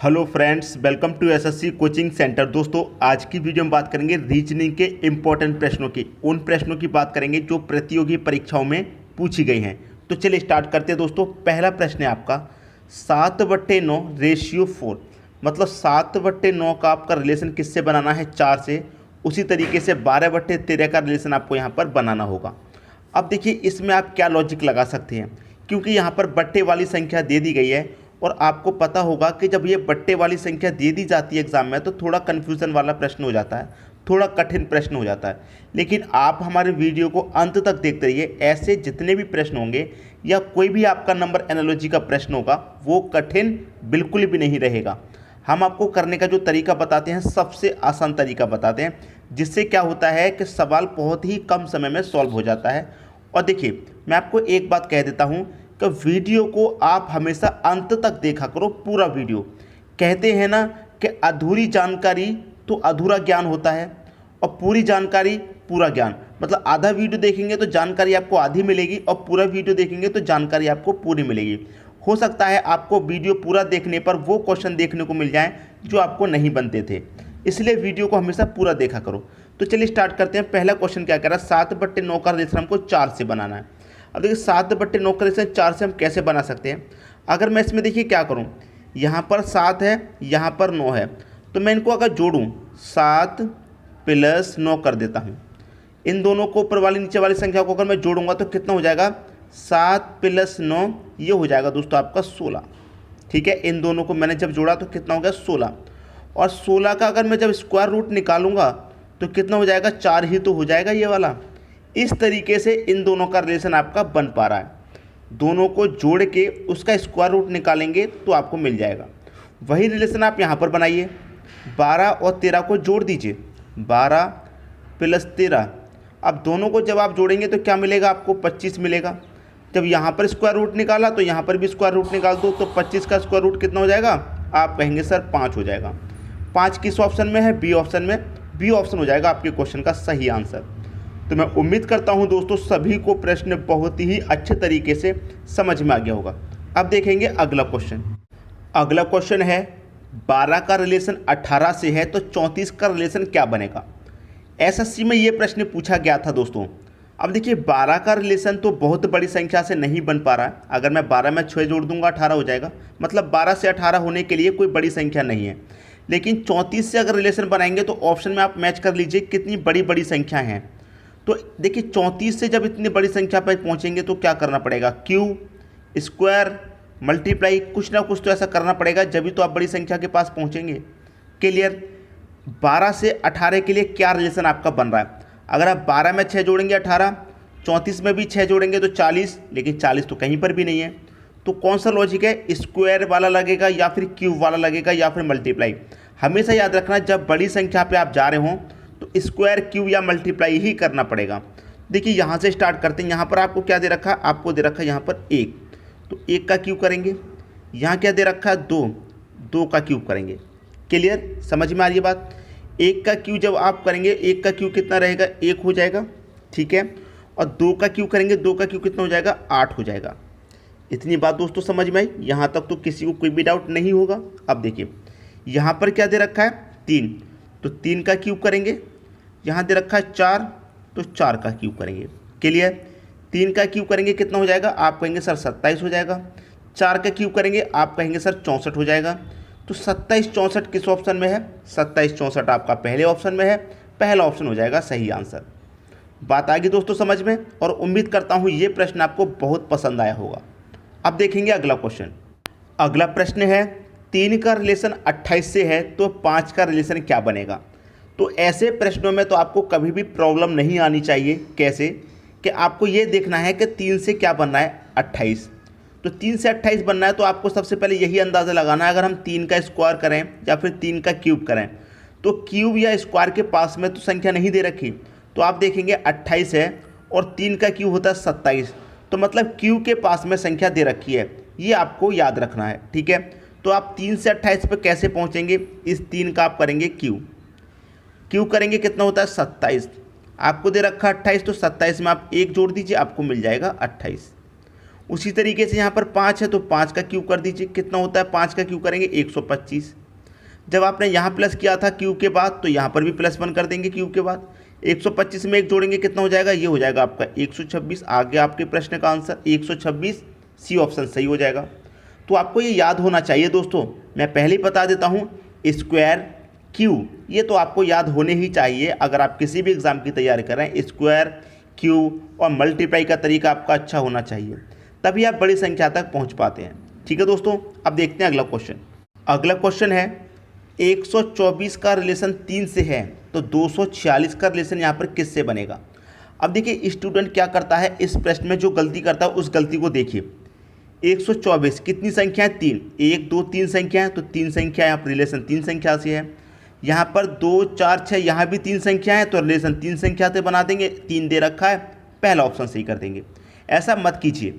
Hello friends, welcome to SSC coaching centre. दोस्तों, आज की वीडियो में बात करेंगे रीजनिंग के इम्पोर्टेंट प्रश्नों की। उन प्रश्नों की बात करेंगे जो प्रतियोगी परीक्षाओं में पूछी गई हैं। तो चलिए स्टार्ट करते हैं दोस्तों। पहला प्रश्न है आपका 7/9 रेशियो 4, मतलब 7/9 का आपका रिलेशन किससे बनाना है? 4 से। उसी तरीके से 12/13 का रिलेशन आपको यहाँ पर बनाना होगा। अब देखिए, इसमें आप क्या लॉजिक लगा सकते हैं, क्योंकि यहाँ पर बट्टे वाली संख्या दे दी गई है और आपको पता होगा कि जब ये बट्टे वाली संख्या दे दी जाती है एग्जाम में तो थोड़ा कन्फ्यूज़न वाला प्रश्न हो जाता है, थोड़ा कठिन प्रश्न हो जाता है। लेकिन आप हमारे वीडियो को अंत तक देखते रहिए। ऐसे जितने भी प्रश्न होंगे या कोई भी आपका नंबर एनालॉजी का प्रश्न होगा वो कठिन बिल्कुल भी नहीं रहेगा। हम आपको करने का जो तरीका बताते हैं सबसे आसान तरीका बताते हैं, जिससे क्या होता है कि सवाल बहुत ही कम समय में सॉल्व हो जाता है। और देखिए, मैं आपको एक बात कह देता हूँ कि वीडियो को आप हमेशा अंत तक देखा करो, पूरा वीडियो। कहते हैं ना कि अधूरी जानकारी तो अधूरा ज्ञान होता है और पूरी जानकारी पूरा ज्ञान। मतलब आधा वीडियो देखेंगे तो जानकारी आपको आधी मिलेगी और पूरा वीडियो देखेंगे तो जानकारी आपको पूरी मिलेगी। हो सकता है आपको वीडियो पूरा देखने पर वो क्वेश्चन देखने को मिल जाएं जो आपको नहीं बनते थे, इसलिए वीडियो को हमेशा पूरा देखा करो। तो चलिए स्टार्ट करते हैं। पहला क्वेश्चन क्या कह रहा है? 7/9 का रिलेशन हमको 4 से बनाना है। अब देखिए, 7/9 का रिलेशन 4 से हम कैसे बना सकते हैं? अगर मैं इसमें देखिए क्या करूं, यहाँ पर 7 है, यहाँ पर 9 है, तो मैं इनको अगर जोड़ूं 7 + 9 कर देता हूं। इन दोनों को, ऊपर वाली नीचे वाली संख्या को अगर मैं जोड़ूंगा तो कितना हो जाएगा? 7 + 9, ये हो जाएगा दोस्तों आपका 16। ठीक है, इन दोनों को मैंने जब जोड़ा तो कितना हो गया? 16। और 16 का अगर मैं जब स्क्वायर रूट निकालूंगा तो कितना हो जाएगा? 4 ही तो हो जाएगा ये वाला। इस तरीके से इन दोनों का रिलेशन आपका बन पा रहा है। दोनों को जोड़ के उसका स्क्वायर रूट निकालेंगे तो आपको मिल जाएगा। वही रिलेशन आप यहाँ पर बनाइए। 12 और 13 को जोड़ दीजिए, 12 + 13। अब दोनों को जब आप जोड़ेंगे तो क्या मिलेगा आपको? 25 मिलेगा। जब यहाँ पर स्क्वायर रूट निकाला तो यहाँ पर भी स्क्वायर रूट निकाल दो, तो 25 का स्क्वायर रूट कितना हो जाएगा? आप कहेंगे सर 5 हो जाएगा। 5 किस ऑप्शन में है? बी ऑप्शन में। बी ऑप्शन हो जाएगा आपके क्वेश्चन का सही आंसर। तो मैं उम्मीद करता हूं दोस्तों सभी को प्रश्न बहुत ही अच्छे तरीके से समझ में आ गया होगा। अब देखेंगे अगला क्वेश्चन। अगला क्वेश्चन है 12 का रिलेशन 18 से है तो 34 का रिलेशन क्या बनेगा? एसएससी में ये प्रश्न पूछा गया था दोस्तों। अब देखिए, 12 का रिलेशन तो बहुत बड़ी संख्या से नहीं बन पा रहा है। अगर मैं 12 में 6 जोड़ दूंगा 18 हो जाएगा, मतलब 12 से 18 होने के लिए कोई बड़ी संख्या नहीं है। लेकिन 34 से अगर रिलेशन बनाएंगे तो ऑप्शन में आप मैच कर लीजिए कितनी बड़ी बड़ी संख्याएँ हैं। तो देखिए, 34 से जब इतनी बड़ी संख्या पर पहुंचेंगे तो क्या करना पड़ेगा? क्यू, स्क्वायर, मल्टीप्लाई, कुछ ना कुछ तो ऐसा करना पड़ेगा, जब तो आप बड़ी संख्या के पास पहुंचेंगे। क्लियर? 12 से 18 के लिए क्या रिलेशन आपका बन रहा है? अगर आप 12 में 6 जोड़ेंगे 18, 34 में भी 6 जोड़ेंगे तो 40, लेकिन 40 तो कहीं पर भी नहीं है। तो कौन सा लॉजिक है? स्क्वायर वाला लगेगा या फिर क्यूब वाला लगेगा या फिर मल्टीप्लाई। हमेशा याद रखना, जब बड़ी संख्या पर आप जा रहे हों तो स्क्वायर, क्यूब या मल्टीप्लाई ही करना पड़ेगा। देखिए, यहाँ से स्टार्ट करते हैं। यहाँ पर आपको क्या दे रखा है? आपको दे रखा है यहाँ पर 1, तो 1 का क्यूब करेंगे। यहाँ क्या दे रखा है? 2, 2 का क्यूब करेंगे। क्लियर? समझ में आ रही है बात? 1 का क्यूब जब आप करेंगे, 1 का क्यूब कितना रहेगा? 1 हो जाएगा। ठीक है, और 2 का क्यूब करेंगे, 2 का क्यूब कितना हो जाएगा? 8 हो जाएगा। इतनी बात दोस्तों समझ में आई? यहाँ तक तो किसी को कोई भी डाउट नहीं होगा। अब देखिए, यहाँ पर क्या दे रखा है? 3, तो 3 का क्यूब करेंगे। यहाँ दे रखा है 4, तो 4 का क्यूब करेंगे। क्लियर? 3 का क्यूब करेंगे, कितना हो जाएगा? आप कहेंगे सर 27 हो जाएगा। 4 का क्यूब करेंगे, आप कहेंगे सर 64 हो जाएगा। तो 27, 64 किस ऑप्शन में है? 27, 64 आपका पहले ऑप्शन में है। पहला ऑप्शन हो जाएगा सही आंसर। बात आ गई दोस्तों समझ में, और उम्मीद करता हूँ ये प्रश्न आपको बहुत पसंद आया होगा। अब देखेंगे अगला क्वेश्चन। अगला प्रश्न है 3 का रिलेशन 28 से है तो 5 का रिलेशन क्या बनेगा? तो ऐसे प्रश्नों में तो आपको कभी भी प्रॉब्लम नहीं आनी चाहिए। कैसे? कि आपको ये देखना है कि 3 से क्या बनना है? 28। तो 3 से 28 बनना है तो आपको सबसे पहले यही अंदाज़ा लगाना है, अगर हम 3 का स्क्वायर करें या फिर 3 का क्यूब करें तो क्यूब या स्क्वायर के पास में तो संख्या नहीं दे रखी। तो आप देखेंगे 28 है और 3 का क्यूब होता है 27, तो मतलब क्यूब के पास में संख्या दे रखी है। ये आपको याद रखना है। ठीक है, तो आप 3 से 28 पर कैसे पहुँचेंगे? इस 3 का आप करेंगे क्यूब। क्यूब करेंगे, कितना होता है? 27। आपको दे रखा 28, तो 27 में आप 1 जोड़ दीजिए, आपको मिल जाएगा 28। उसी तरीके से यहाँ पर 5 है तो 5 का क्यूब कर दीजिए, कितना होता है 5 का क्यूब करेंगे 125। जब आपने यहाँ प्लस किया था क्यूब के बाद तो यहाँ पर भी +1 कर देंगे क्यूब के बाद, 125 में 1 जोड़ेंगे कितना हो जाएगा, ये हो जाएगा आपका 126। आगे आपके प्रश्न का आंसर 126, सी ऑप्शन सही हो जाएगा। तो आपको ये याद होना चाहिए दोस्तों, मैं पहले ही बता देता हूँ, स्क्वायर क्यू ये तो आपको याद होने ही चाहिए अगर आप किसी भी एग्ज़ाम की तैयारी कर रहे हैं। स्क्वायर क्यू और मल्टीप्लाई का तरीका आपका अच्छा होना चाहिए, तभी आप बड़ी संख्या तक पहुंच पाते हैं। ठीक है दोस्तों, अब देखते हैं अगला क्वेश्चन। अगला क्वेश्चन है 124 का रिलेशन 3 से है तो 246 का रिलेशन यहाँ पर किससे बनेगा। अब देखिए स्टूडेंट क्या करता है, इस प्रश्न में जो गलती करता है उस गलती को देखिए। 124 कितनी संख्या है, 3, 1 2 3 संख्या है तो 3 संख्या यहाँ पर रिलेशन 3 संख्या से है। यहाँ पर 2 4 6 यहाँ भी 3 संख्या है तो रिलेशन 3 संख्या से बना देंगे, 3 दे रखा है, पहला ऑप्शन सही कर देंगे। ऐसा मत कीजिए,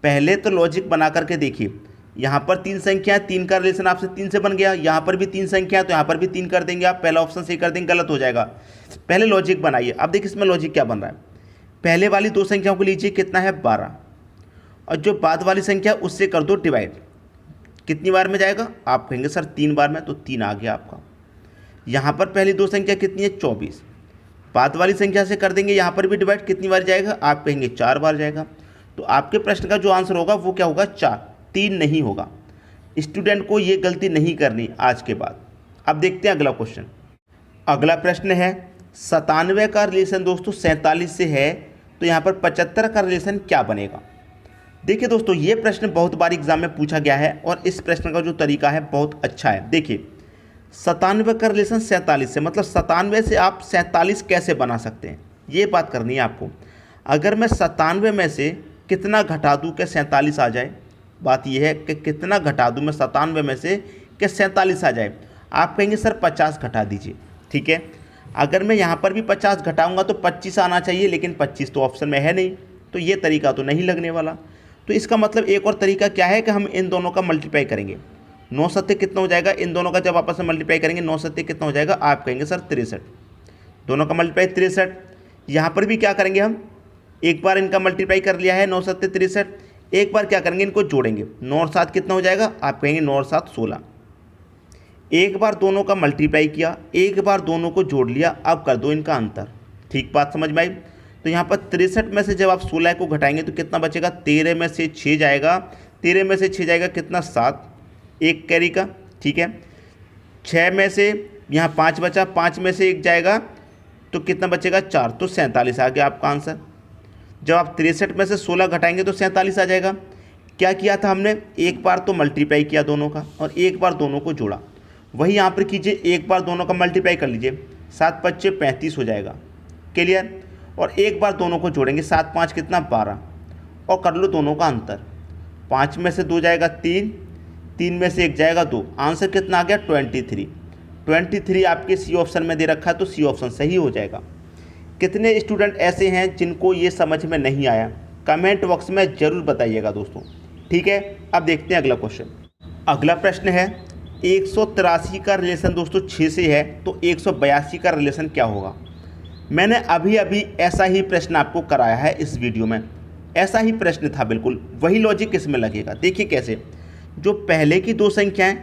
पहले तो लॉजिक बना करके देखिए। यहाँ पर 3 संख्या है, 3 का रिलेशन आपसे 3 से बन गया, यहाँ पर भी 3 संख्या है तो यहाँ पर भी 3 कर देंगे आप, पहला ऑप्शन सही कर देंगे, गलत हो जाएगा। पहले लॉजिक बनाइए। अब देखिए इसमें लॉजिक क्या बन रहा है, पहले वाली 2 संख्याओं को लीजिए, कितना है 12, और जो बाद वाली संख्या उससे कर दो डिवाइड, कितनी बार में जाएगा, आप कहेंगे सर 3 बार में, तो 3 आ गया आपका। यहाँ पर पहली 2 संख्या कितनी है 24, बाद वाली संख्या से कर देंगे, यहाँ पर भी डिवाइड, कितनी बार जाएगा, आप कहेंगे 4 बार जाएगा। तो आपके प्रश्न का जो आंसर होगा वो क्या होगा, 4, 3 नहीं होगा। स्टूडेंट को ये गलती नहीं करनी आज के बाद। अब देखते हैं अगला क्वेश्चन। अगला प्रश्न है 97 का रिलेशन दोस्तों 47 से है तो यहाँ पर 75 का रिलेशन क्या बनेगा। देखिए दोस्तों, ये प्रश्न बहुत बार एग्जाम में पूछा गया है और इस प्रश्न का जो तरीका है बहुत अच्छा है। देखिए 97 का रिलेशन 47 से, मतलब 97 से आप 47 कैसे बना सकते हैं, ये बात करनी है आपको। अगर मैं 97 में से कितना घटा दूँ कि 47 आ जाए, बात यह है कि कितना घटा दूँ मैं 97 में से कि 47 आ जाए। आप कहेंगे सर 50 घटा दीजिए, ठीक है। अगर मैं यहाँ पर भी 50 घटाऊँगा तो 25 आना चाहिए, लेकिन 25 तो ऑप्शन में है नहीं, तो ये तरीका तो नहीं लगने वाला। तो इसका मतलब एक और तरीका क्या है कि हम इन दोनों का मल्टीप्लाई करेंगे। 9 सत्ते कितना हो जाएगा, इन दोनों का जब आपस में मल्टीप्लाई करेंगे 9 सत्ते कितना हो जाएगा, आप कहेंगे सर 63, दोनों का मल्टीप्लाई 63। यहाँ पर भी क्या करेंगे, हम एक बार इनका मल्टीप्लाई कर लिया है 9 सत्ते 63, एक बार क्या करेंगे इनको जोड़ेंगे, 9 और 7 कितना हो जाएगा, आप कहेंगे 9 और 7 16। एक बार दोनों का मल्टीप्लाई किया, एक बार दोनों को जोड़ लिया, अब कर दो इनका अंतर। ठीक बात समझ में आई। तो यहाँ पर 63 में से जब आप 16 को घटाएंगे तो कितना बचेगा, 13 में से 6 जाएगा, 13 में से 6 जाएगा कितना 7, एक कैरी का, ठीक है। 6 में से यहाँ 5 बचा, 5 में से 1 जाएगा तो कितना बचेगा 4, तो 47 आ गया आपका आंसर। जब आप 63 में से 16 घटाएंगे तो 47 आ जाएगा। क्या किया था हमने, एक बार तो मल्टीप्लाई किया दोनों का और एक बार दोनों को जोड़ा। वही यहाँ पर कीजिए, एक बार दोनों का मल्टीप्लाई कर लीजिए, 7 5 35 हो जाएगा, क्लियर। और एक बार दोनों को जोड़ेंगे, 7 5 कितना 12, और कर लो दोनों का अंतर। 5 में से 2 जाएगा 3, 3 में से 1 जाएगा 2, आंसर कितना आ गया 23। 23 आपके सी ऑप्शन में दे रखा है तो सी ऑप्शन सही हो जाएगा। कितने स्टूडेंट ऐसे हैं जिनको ये समझ में नहीं आया, कमेंट बॉक्स में ज़रूर बताइएगा दोस्तों, ठीक है। अब देखते हैं अगला क्वेश्चन। अगला प्रश्न है 183 का रिलेशन दोस्तों 6 से है तो 182 का रिलेशन क्या होगा। मैंने अभी अभी ऐसा ही प्रश्न आपको कराया है इस वीडियो में, ऐसा ही प्रश्न था, बिल्कुल वही लॉजिक इसमें लगेगा। देखिए कैसे, जो पहले की 2 संख्याएं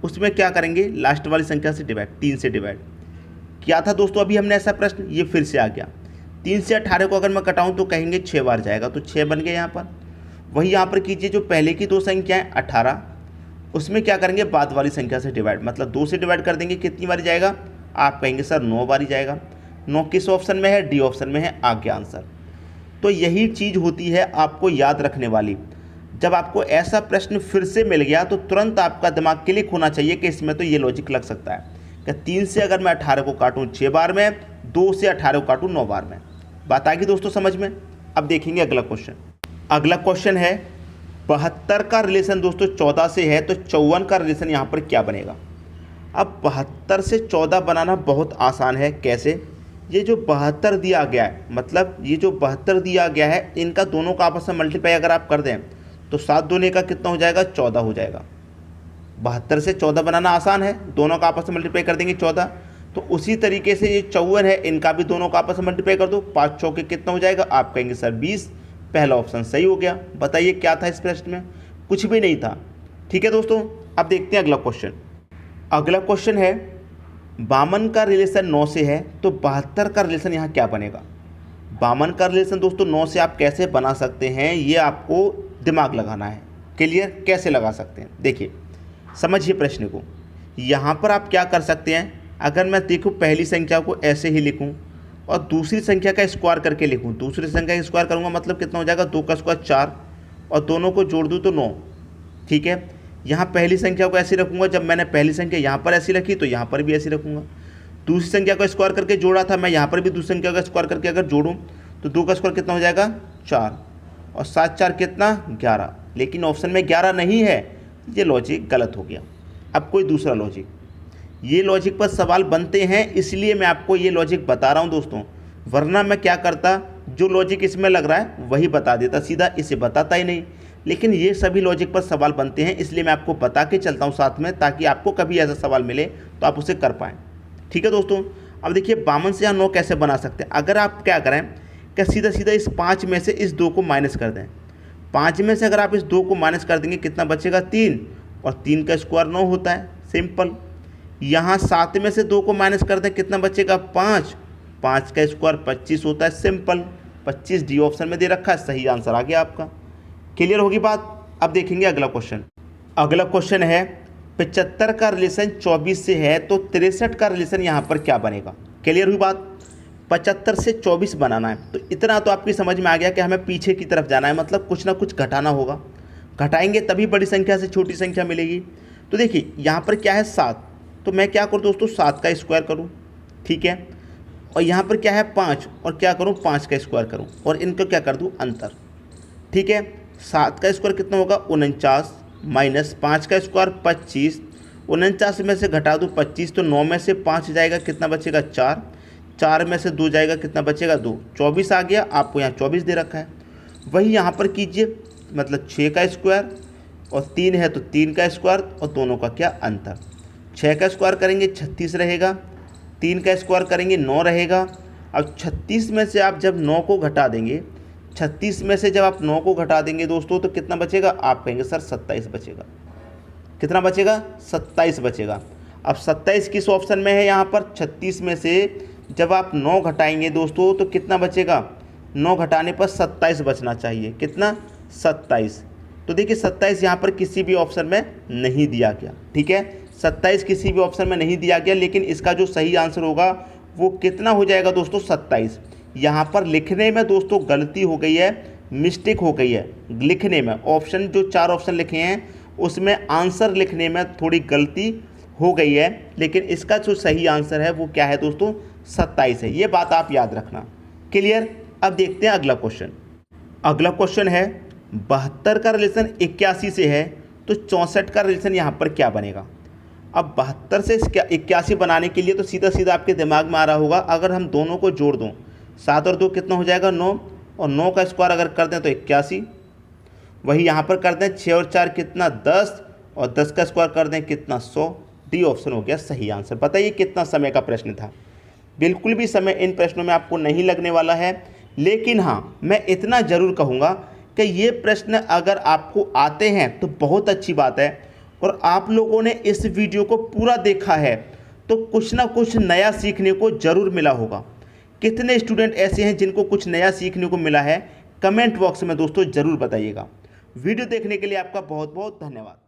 उसमें क्या करेंगे, लास्ट वाली संख्या से डिवाइड, 3 से डिवाइड किया था दोस्तों अभी हमने ऐसा प्रश्न, ये फिर से आ गया। 3 से 18 को अगर मैं कटाऊं तो कहेंगे 6 बार जाएगा, तो 6 बन गए यहाँ पर। वही यहाँ पर कीजिए, जो पहले की 2 संख्याएं 18, उसमें क्या करेंगे, बाद वाली संख्या से डिवाइड, मतलब 2 से डिवाइड कर देंगे, कितनी बार जाएगा, आप कहेंगे सर 9 बार जाएगा। 9 किस ऑप्शन में है, डी ऑप्शन में है, आ गया आंसर। तो यही चीज़ होती है आपको याद रखने वाली। जब आपको ऐसा प्रश्न फिर से मिल गया तो तुरंत आपका दिमाग क्लिक होना चाहिए कि इसमें तो ये लॉजिक लग सकता है कि 3 से अगर मैं 18 को काटूँ 6 बार में, 2 से 18 को काटूँ 9 बार में। बात आ गई दोस्तों समझ में। अब देखेंगे अगला क्वेश्चन। अगला क्वेश्चन है 72 का रिलेशन दोस्तों 14 से है तो 54 का रिलेशन यहाँ पर क्या बनेगा। अब 72 से 14 बनाना बहुत आसान है। कैसे, ये जो 72 दिया गया है, मतलब ये जो 72 दिया गया है, इनका दोनों का आपस में मल्टीप्लाई अगर आप कर दें तो 7 दूने का कितना हो जाएगा, 14 हो जाएगा। 72 से 14 बनाना आसान है, दोनों का आपस में मल्टीप्लाई कर देंगे 14। तो उसी तरीके से ये 54 है, इनका भी दोनों का आपस में मल्टीप्लाई कर दो, 5 चौके कितना हो जाएगा, आप कहेंगे सर 20, पहला ऑप्शन सही हो गया। बताइए क्या था इस प्रश्न में? कुछ भी नहीं था। ठीक है दोस्तों, अब देखते हैं अगला क्वेश्चन। अगला क्वेश्चन है 52 का रिलेशन 9 से है तो 72 का रिलेशन यहाँ क्या बनेगा? 52 का रिलेशन दोस्तों 9 से आप कैसे बना सकते हैं, ये आपको दिमाग लगाना है। क्लियर? कैसे लगा सकते हैं, देखिए समझिए प्रश्न को। यहाँ पर आप क्या कर सकते हैं, अगर मैं देखूँ पहली संख्या को ऐसे ही लिखूँ और दूसरी संख्या का स्क्वायर करके लिखूँ, दूसरी संख्या का स्क्वायर करूँगा मतलब कितना हो जाएगा, 2 का स्क्वायर 4 और दोनों को जोड़ दूँ तो 9। ठीक है, यहाँ पहली संख्या को ऐसे रखूँगा, जब मैंने पहली संख्या यहाँ पर ऐसी रखी तो यहाँ पर भी ऐसी रखूँगा। दूसरी संख्या को स्क्वायर करके जोड़ा था, मैं यहाँ पर भी दूसरी संख्या का स्क्वायर करके अगर जोड़ूँ तो 2 का स्क्वायर कितना हो जाएगा 4 और 7 4 कितना 11। लेकिन ऑप्शन में 11 नहीं है, ये लॉजिक गलत हो गया। अब कोई दूसरा लॉजिक, ये लॉजिक पर सवाल बनते हैं इसलिए मैं आपको ये लॉजिक बता रहा हूँ दोस्तों, वरना मैं क्या करता, जो लॉजिक इसमें लग रहा है वही बता देता सीधा, इसे बताता ही नहीं। लेकिन ये सभी लॉजिक पर सवाल बनते हैं इसलिए मैं आपको बता के चलता हूँ साथ में, ताकि आपको कभी ऐसा सवाल मिले तो आप उसे कर पाएँ। ठीक है दोस्तों, अब देखिए 52 से यहाँ 9 कैसे बना सकते हैं। अगर आप क्या करें, क्या सीधा सीधा इस 5 में से इस 2 को माइनस कर दें। 5 में से अगर आप इस 2 को माइनस कर देंगे कितना बचेगा 3, और 3 का स्क्वायर 9 होता है, सिंपल। यहाँ 7 में से 2 को माइनस कर दें कितना बचेगा 5, 5 का स्क्वायर 25 होता है, सिंपल। 25 डी ऑप्शन में दे रखा है, सही आंसर आ गया आपका। क्लियर होगी बात? अब देखेंगे अगला क्वेश्चन। अगला क्वेश्चन है 75 का रिलेशन 24 से है तो 63 का रिलेशन यहाँ पर क्या बनेगा? क्लियर हुई बात? 75 से 24 बनाना है तो इतना तो आपकी समझ में आ गया कि हमें पीछे की तरफ जाना है, मतलब कुछ ना कुछ घटाना होगा। घटाएंगे तभी बड़ी संख्या से छोटी संख्या मिलेगी। तो देखिए यहाँ पर क्या है 7, तो मैं क्या करूँ दोस्तों 7 का स्क्वायर करूँ, ठीक है। और यहाँ पर क्या है 5, और क्या करूँ 5 का स्क्वायर करूँ और इनको क्या कर दूँ अंतर, ठीक है। 7 का स्क्वायर कितना होगा 49 माइनस 5 का स्क्वायर 25, 49 में से घटा दूँ 25 तो 9 में से 5 जाएगा कितना बचेगा 4, 4 में से 2 जाएगा कितना बचेगा 2, 24 आ गया। आपको यहाँ 24 दे रखा है, वही यहाँ पर कीजिए, मतलब 6 का स्क्वायर और 3 है तो 3 का स्क्वायर और दोनों का क्या अंतर। 6 का स्क्वायर करेंगे 36 रहेगा, 3 का स्क्वायर करेंगे 9 रहेगा। अब 36 में से आप जब 9 को घटा देंगे, 36 में से जब आप 9 को घटा देंगे दोस्तों तो कितना बचेगा, आप कहेंगे सर 27 बचेगा। कितना बचेगा 27 बचेगा। अब 27 किस ऑप्शन में है, यहाँ पर 36 में से जब आप 9 घटाएंगे दोस्तों तो कितना बचेगा, 9 घटाने पर 27 बचना चाहिए, कितना 27। तो देखिए 27 यहाँ पर किसी भी ऑप्शन में नहीं दिया गया, ठीक है। 27 किसी भी ऑप्शन में नहीं दिया गया, लेकिन इसका जो सही आंसर होगा वो कितना हो जाएगा दोस्तों 27। यहाँ पर लिखने में दोस्तों गलती हो गई है, मिस्टेक हो गई है लिखने में। ऑप्शन जो 4 ऑप्शन लिखे हैं उसमें आंसर लिखने में थोड़ी गलती हो गई है, लेकिन इसका जो सही आंसर है वो क्या है दोस्तों 27 है। ये बात आप याद रखना। क्लियर? अब देखते हैं अगला क्वेश्चन। अगला क्वेश्चन है 72 का रिलेशन 81 से है तो 64 का रिलेशन यहाँ पर क्या बनेगा? अब 72 से 81 बनाने के लिए तो सीधा सीधा आपके दिमाग में आ रहा होगा, अगर हम दोनों को जोड़ दूँ 7 और 2 कितना हो जाएगा 9, और 9 का स्क्वायर अगर कर दें तो 81, वही यहाँ पर कर दें 6 और 4 कितना 10, और 10 का स्क्वायर कर दें कितना 100। डी ऑप्शन हो गया सही आंसर। बताइए कितना समय का प्रश्न था? बिल्कुल भी समय इन प्रश्नों में आपको नहीं लगने वाला है, लेकिन हाँ मैं इतना ज़रूर कहूँगा कि ये प्रश्न अगर आपको आते हैं तो बहुत अच्छी बात है, और आप लोगों ने इस वीडियो को पूरा देखा है तो कुछ ना कुछ नया सीखने को ज़रूर मिला होगा। कितने स्टूडेंट ऐसे हैं जिनको कुछ नया सीखने को मिला है, कमेंट बॉक्स में दोस्तों ज़रूर बताइएगा। वीडियो देखने के लिए आपका बहुत बहुत धन्यवाद।